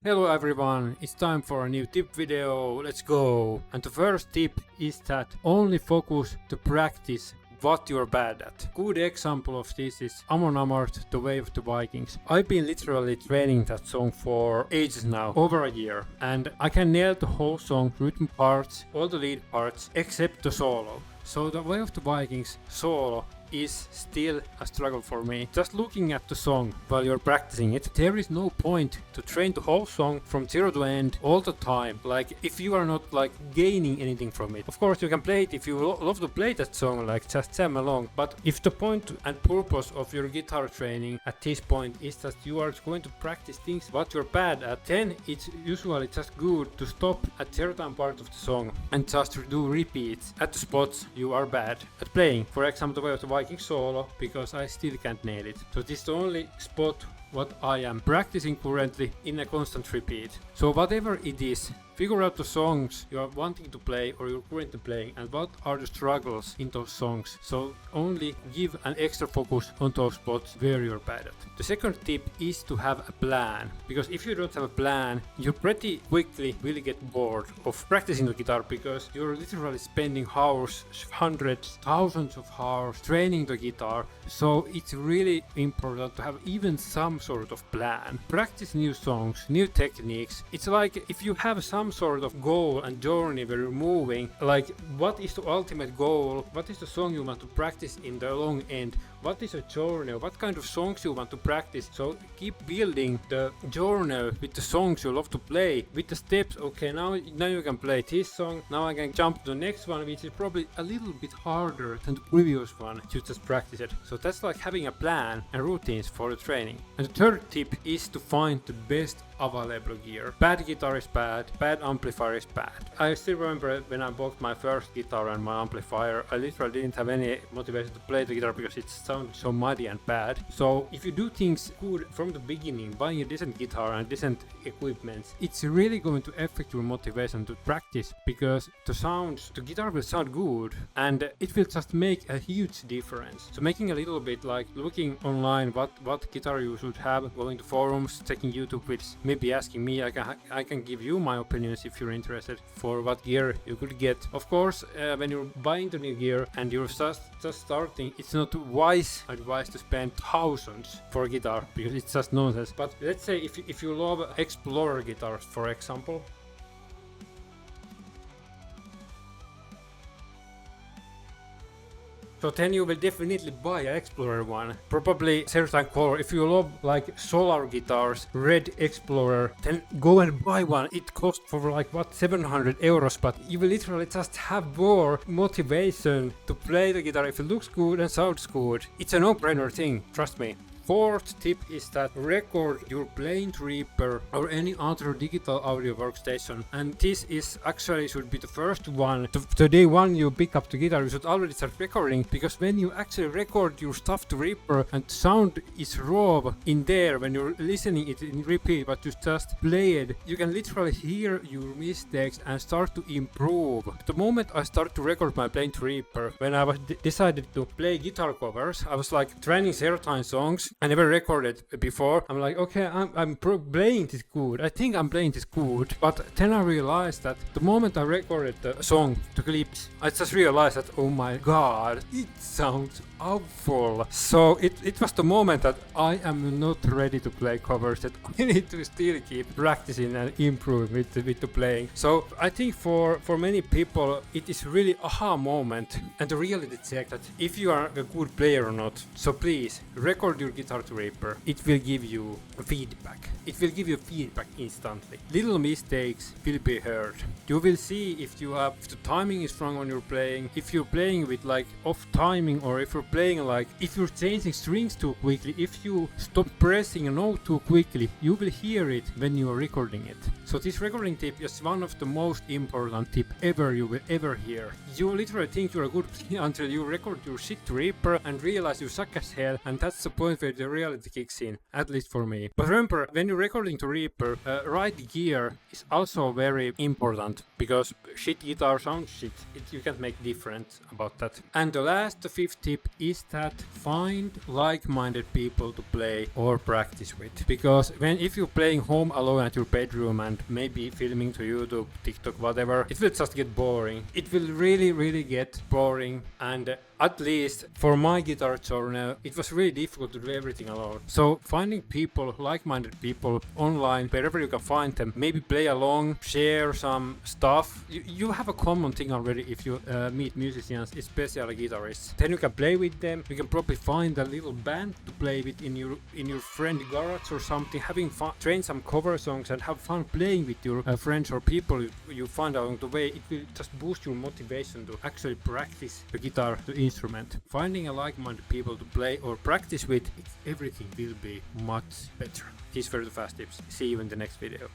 Hello everyone, it's time for a new tip video, let's go! And the first tip is that only focus to practice what you're bad at. Good example of this is Amon Amarth, The Way of the Vikings. I've been literally training that song for ages now, over a year, and I can nail the whole song, rhythm parts, all the lead parts, except the solo. So The Way of the Vikings solo is still a struggle for me. Just looking at the song while you're practicing it, there is no point to train the whole song from zero to end all the time. Like, if you are not gaining anything from it. Of course you can play it if you love to play that song, just jam along, but if the point and purpose of your guitar training at this point is that you are going to practice things what you're bad at, then it's usually just good to stop at certain part of the song and just do repeats at the spots you are bad at playing. For example, The Way of the Viking solo, because I still can't nail it. So this is the only spot what I am practicing currently in a constant repeat. So whatever it is, figure out the songs you are wanting to play or you're currently playing and what are the struggles in those songs. So only give an extra focus on those spots where you're bad at. The second tip is to have a plan, because if you don't have a plan, you pretty quickly will get bored of practicing the guitar, because you're literally spending hours, hundreds, thousands of hours training the guitar. So it's really important to have even some sort of plan. Practice new songs, new techniques. It's like if you have some sort of goal and journey where you're moving, like what is the ultimate goal, what is the song you want to practice in the long end, what is a journal, what kind of songs you want to practice. So keep building the journal with the songs you love to play, with the steps. Okay, now you can play this song, now I can jump to the next one, which is probably a little bit harder than the previous one. You just practice it. So that's like having a plan and routines for the training. And the third tip is to find the best available gear. Bad guitar is bad amplifier is bad. I still remember when I bought my first guitar and my amplifier, I literally didn't have any motivation to play the guitar because it sounded so muddy and bad. So if you do things good from the beginning, buying a decent guitar and decent equipment, it's really going to affect your motivation to practice, because the guitar will sound good and it will just make a huge difference. So making a little bit looking online what guitar you should have, going to forums, checking YouTube videos, maybe asking me, I can give you my opinions if you're interested for what gear you could get. Of course, when you're buying the new gear and you're just starting, it's not wise advice to spend thousands for a guitar, because it's just nonsense. But let's say if you love Explorer guitars, for example, so then you will definitely buy an Explorer one, probably certain color. If you love solar guitars, red Explorer, then go and buy one. It costs for 700 euros, but you will literally just have more motivation to play the guitar if it looks good and sounds good. It's a no-brainer thing, trust me. Fourth tip is that record your playing Reaper or any other digital audio workstation, and this is actually should be the first one. The day one you pick up the guitar, you should already start recording, because when you actually record your stuff to Reaper and sound is raw in there when you're listening it in repeat, but you just play it, you can literally hear your mistakes and start to improve. The moment I started to record my playing Reaper, when I was decided to play guitar covers, I was training certain songs I never recorded before. I'm okay, I'm playing this good. I think I'm playing this good. But then I realized that the moment I recorded the song, the clips, I just realized that, oh my god, it sounds awful. So it was the moment that I am not ready to play covers, that I need to still keep practicing and improving with the playing. So I think for many people it is really aha moment and the reality check that if you are a good player or not. So please record your guitar to Reaper. It will give you feedback. It will give you feedback instantly. Little mistakes will be heard. You will see if the timing is wrong on your playing, if you're playing with off timing, or if you're playing if you're changing strings too quickly, if you stop pressing a note too quickly, you will hear it when you are recording it. So this recording tip is one of the most important tip you will ever hear. You literally think you're a good player until you record your shit to Reaper and realize you suck as hell, and that's the point where the reality kicks in, at least for me. But remember, when you're recording to Reaper, right gear is also very important. because shit guitar sounds shit. You can't make different about that. And the fifth tip is that find like-minded people to play or practice with. Because if you're playing home alone at your bedroom and maybe filming to YouTube, TikTok, whatever, it will just get boring. It will really get boring. And at least for my guitar journey, it was really difficult to do everything alone. So finding people, like-minded people online, wherever you can find them, maybe play along, share some stuff. You have a common thing already if you meet musicians, especially guitarists. Then you can play with them. You can probably find a little band to play with in your friend garage or something, having fun, train some cover songs and have fun playing with your friends or people you find along the way. It will just boost your motivation to actually practice the guitar, the instrument. Finding a like-minded people to play or practice with, everything will be much better. These were the fast tips. See you in the next video.